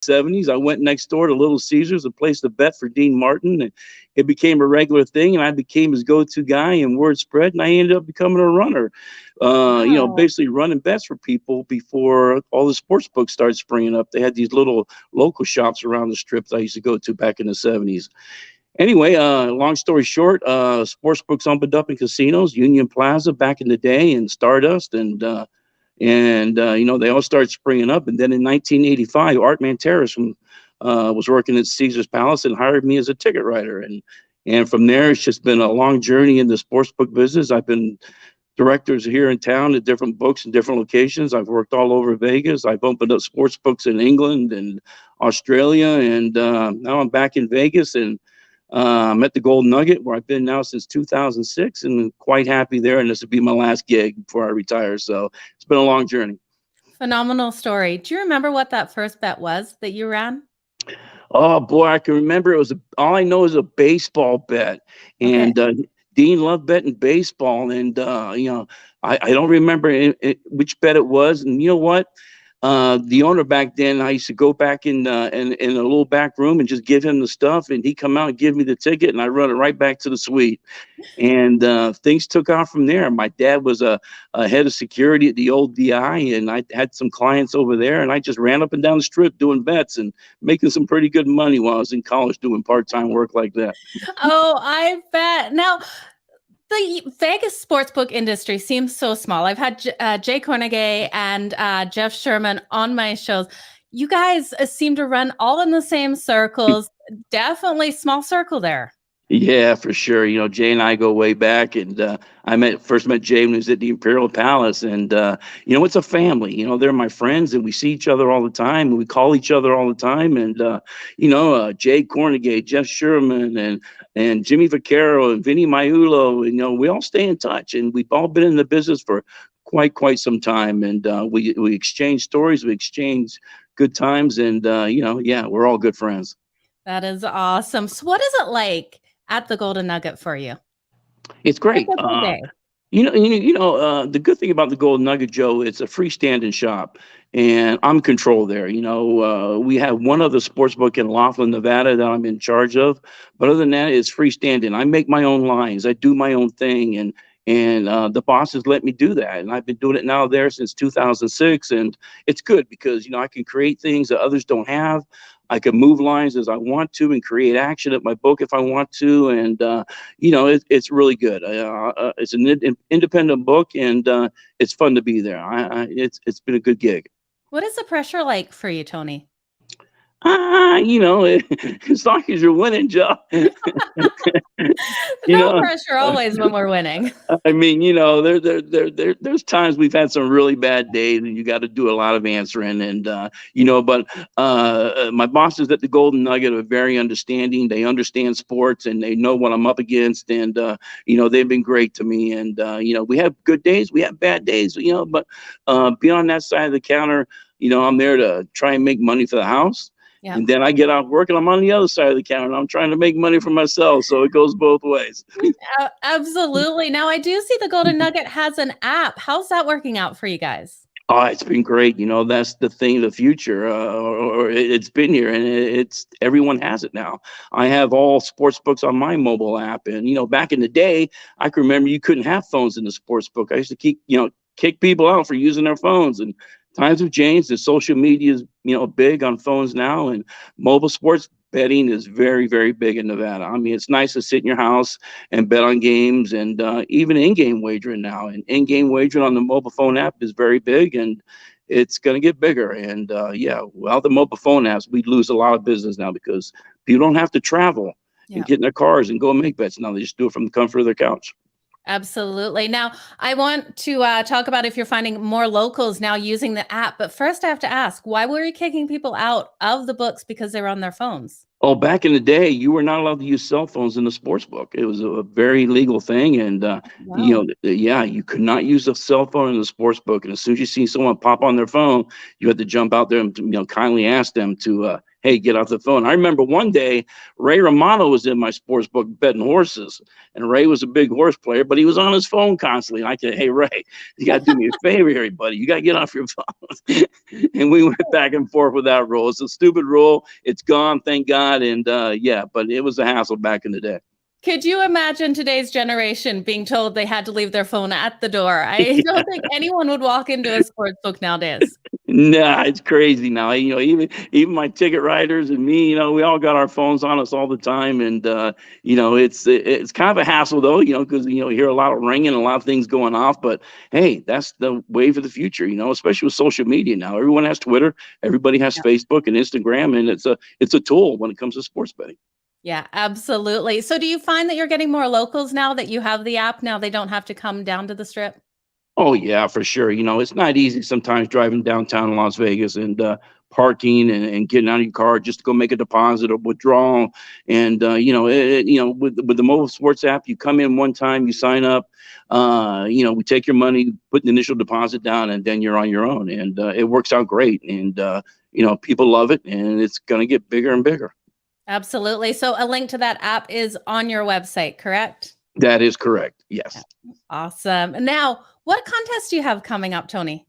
'70s. I went next door to Little Caesars and placed a bet for Dean Martin, and it became a regular thing. And I became his go-to guy, and word spread, and I ended up becoming a runner. Wow. Basically running bets for people before all the sports books started springing up. They had these little local shops around the strip that I used to go to back in the '70s. Anyway, long story short, sports books opened up in casinos, Union Plaza back in the day, and Stardust, and they all started springing up. And then in 1985, Art Manteris was working at Caesar's Palace and hired me as a ticket writer. And from there, it's just been a long journey in the sports book business. I've been directors here in town at different books in different locations. I've worked all over Vegas. I've opened up sports books in England and Australia, and now I'm back in Vegas, and I'm at the Golden Nugget, where I've been now since 2006, and quite happy there. And this will be my last gig before I retire. So it's been a long journey. Phenomenal story. Do you remember what that first bet was that you ran? Oh boy, I can remember. All I know is a baseball bet, Okay. and Dean loved betting baseball, and I don't remember which bet it was. And you know what? The owner back then, I used to go back in a little back room and just give him the stuff, and he'd come out and give me the ticket, and I run it right back to the suite. And things took off from there. My dad was a head of security at the old DI, and I had some clients over there, and I just ran up and down the strip doing bets and making some pretty good money while I was in college doing part-time work like that. Oh, I bet. Now, the Vegas sportsbook industry seems so small. I've had Jay Cornegay and Jeff Sherman on my shows. You guys seem to run all in the same circles. Definitely small circle there. Yeah, for sure. Jay and I go way back, and first met Jay when he was at the Imperial Palace, and it's a family. They're my friends, and we see each other all the time, and we call each other all the time. And Jay Cornegay, Jeff Sherman, and Jimmy Vaccaro, and Vinny Maiulo, and we all stay in touch, and we've all been in the business for quite some time, and we exchange stories, we exchange good times, and yeah, we're all good friends. That is awesome. So, what is it like at the Golden Nugget for you? It's great. Typical day. The good thing about the Golden Nugget, Joe, it's a freestanding shop, and I'm control there. We have one other sports book in Laughlin, Nevada, that I'm in charge of, but other than that, it's freestanding. I make my own lines, I do my own thing, and the bosses let me do that, and I've been doing it now there since 2006, and it's good because I can create things that others don't have. I can move lines as I want to and create action at my book if I want to. And, it's really good. It's an independent book, and it's fun to be there. It's been a good gig. What is the pressure like for you, Tony? As long as you're winning, Joe. No pressure always when we're winning. I mean, there's times we've had some really bad days, and you got to do a lot of answering, and but my bosses at the Golden Nugget are very understanding. They understand sports, and they know what I'm up against, and they've been great to me. And we have good days, we have bad days, but beyond that side of the counter, I'm there to try and make money for the house. Yeah. And then I get out work, and I'm on the other side of the counter. I'm trying to make money for myself, so it goes both ways. Absolutely. Now, I do see the Golden Nugget has an app. How's that working out for you guys? Oh, it's been great. That's the thing of the future, or it's been here, and it's everyone has it now. I have all sports books on my mobile app, and back in the day, I can remember you couldn't have phones in the sports book. I used to kick people out for using their phones, and times have changed. The social media is big on phones now, and mobile sports betting is very, very big in Nevada. I mean, it's nice to sit in your house and bet on games, and even in-game wagering now. And in-game wagering on the mobile phone app is very big, and it's going to get bigger. And without the mobile phone apps, we'd lose a lot of business now because people don't have to travel and get in their cars and go and make bets. Now they just do it from the comfort of their couch. Absolutely. Now, I want to talk about if you're finding more locals now using the app. But first, I have to ask, why were you kicking people out of the books because they were on their phones? Oh, back in the day, you were not allowed to use cell phones in the sports book. It was a very legal thing, and Wow. you could not use a cell phone in the sports book. And as soon as you see someone pop on their phone, you had to jump out there and kindly ask them to hey, get off the phone. I remember one day Ray Romano was in my sports book betting horses, and Ray was a big horse player, but he was on his phone constantly. And I said, hey, Ray, you got to do me a favor here, buddy. You got to get off your phone. And we went back and forth with that rule. It's a stupid rule. It's gone, thank God. And yeah, but it was a hassle back in the day. Could you imagine today's generation being told they had to leave their phone at the door? I don't think anyone would walk into a sports book nowadays. Nah, it's crazy now. Even my ticket writers and me, we all got our phones on us all the time, and it's kind of a hassle though, because you hear a lot of ringing and a lot of things going off. But hey, that's the wave of the future, especially with social media now. Everyone has Twitter, everybody has Facebook and Instagram, and it's a tool when it comes to sports betting. Yeah, absolutely. So do you find that you're getting more locals now that you have the app? Now they don't have to come down to the strip? Oh yeah, for sure. It's not easy sometimes driving downtown Las Vegas and parking and getting out of your car just to go make a deposit or withdrawal. And with the mobile sports app, you come in one time, you sign up. We take your money, put an initial deposit down, and then you're on your own. And it works out great. And people love it, and it's going to get bigger and bigger. Absolutely. So a link to that app is on your website, correct? That is correct. Yes. Awesome. Now, what contest do you have coming up, Tony?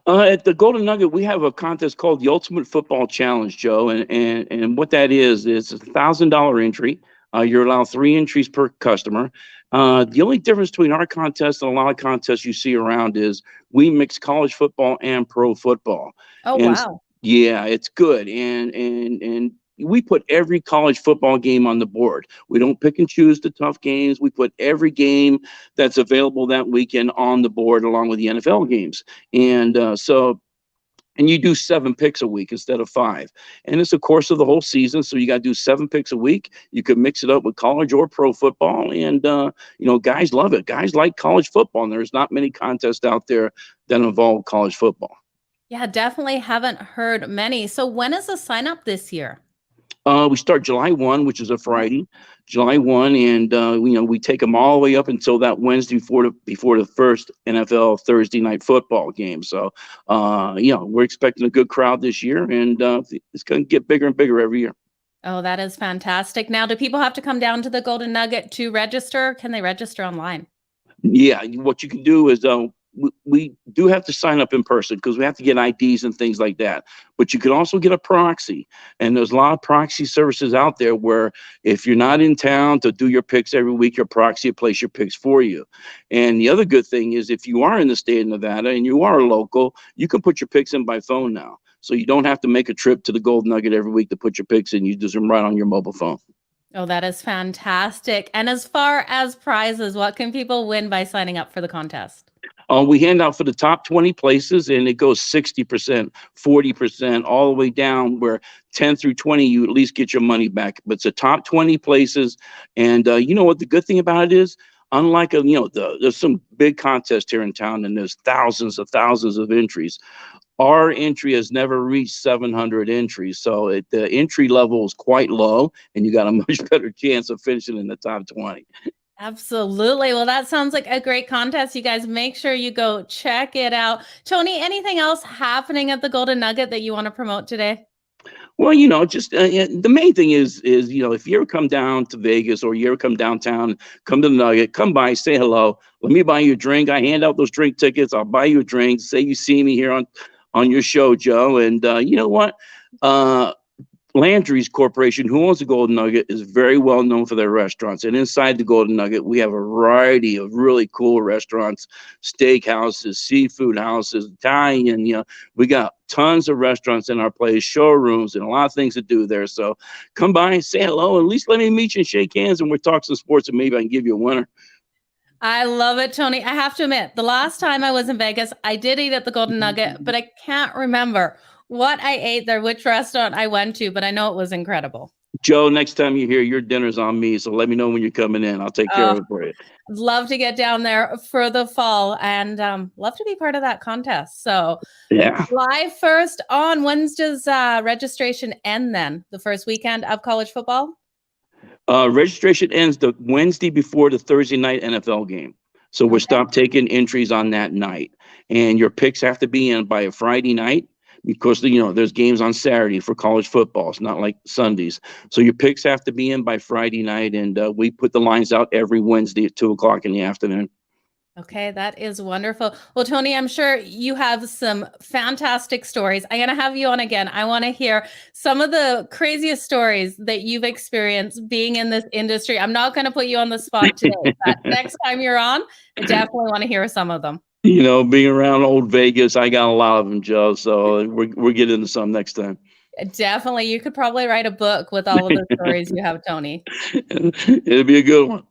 At the Golden Nugget, we have a contest called the Ultimate Football Challenge, Joe. And what that is it's a $1,000 entry. You're allowed 3 entries per customer. The only difference between our contest and a lot of contests you see around is we mix college football and pro football. Oh, and wow. Yeah, it's good. And we put every college football game on the board. We don't pick and choose the tough games. We put every game that's available that weekend on the board along with the NFL games. And and you do 7 picks a week instead of 5. And it's the course of the whole season. So you got to do 7 picks a week. You could mix it up with college or pro football. And, guys love it. Guys like college football. And there's not many contests out there that involve college football. Yeah, definitely haven't heard many. So when is the sign up this year? We start July 1, which is a Friday, July 1, and we take them all the way up until that Wednesday before the first NFL Thursday night football game. So, we're expecting a good crowd this year, and it's going to get bigger and bigger every year. Oh, that is fantastic. Now, do people have to come down to the Golden Nugget to register? Can they register online? Yeah, what you can do is we do have to sign up in person because we have to get IDs and things like that. But you can also get a proxy. And there's a lot of proxy services out there where if you're not in town to do your picks every week, your proxy will place your picks for you. And the other good thing is if you are in the state of Nevada and you are local, you can put your picks in by phone now. So you don't have to make a trip to the Golden Nugget every week to put your picks in. You just them right on your mobile phone. Oh, that is fantastic. And as far as prizes, what can people win by signing up for the contest? We hand out for the top 20 places, and it goes 60%, 40%, all the way down where 10 through 20, you at least get your money back. But it's the top 20 places. And you know what the good thing about it is? Unlike, there's some big contests here in town, and there's thousands of entries. Our entry has never reached 700 entries. So the entry level is quite low, and you got a much better chance of finishing in the top 20. Absolutely. Well, that sounds like a great contest. You guys make sure you go check it out. Tony, anything else happening at the Golden Nugget that you want to promote today? Well, just the main thing is if you ever come down to Vegas or you ever come downtown, come to the Nugget, come by, say hello. Let me buy you a drink. I hand out those drink tickets. I'll buy you a drink. Say you see me here on your show, Joe. And you know what? Landry's Corporation, who owns the Golden Nugget, is very well known for their restaurants. And inside the Golden Nugget, we have a variety of really cool restaurants, steak houses, seafood houses, Italian. We got tons of restaurants in our place, showrooms, and a lot of things to do there. So come by and say hello. At least let me meet you and shake hands, and we'll talk some sports, and maybe I can give you a winner. I love it, Tony. I have to admit, the last time I was in Vegas, I did eat at the Golden Nugget, but I can't remember what I ate there, which restaurant I went to, but I know it was incredible. Joe, next time you're here, your dinner's on me. So let me know when you're coming in. I'll take care of it for you. I'd love to get down there for the fall and love to be part of that contest. So yeah, July 1st on. When's does registration end then? The first weekend of college football? Registration ends the Wednesday before the Thursday night NFL game. So we'll stop taking entries on that night. And your picks have to be in by a Friday night, because there's games on Saturday for college football. It's not like Sundays. So your picks have to be in by Friday night, and we put the lines out every Wednesday at 2 o'clock in the afternoon. Okay, that is wonderful. Well, Tony, I'm sure you have some fantastic stories. I'm going to have you on again. I want to hear some of the craziest stories that you've experienced being in this industry. I'm not going to put you on the spot today, but next time you're on, I definitely want to hear some of them. Being around old Vegas, I got a lot of them, Joe. So we're getting into some next time. Definitely. You could probably write a book with all of the stories you have, Tony. It'd be a good one.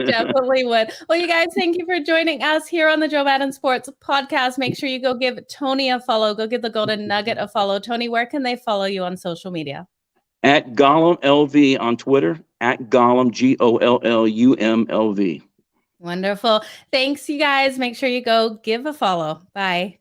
Definitely would. Well, you guys, thank you for joining us here on the Joe Madden Sports Podcast. Make sure you go give Tony a follow. Go give the Golden Nugget a follow. Tony, where can they follow you on social media? At Gollum LV on Twitter, at Gollum, GOLLUMLV. Wonderful. Thanks, you guys. Make sure you go give a follow. Bye.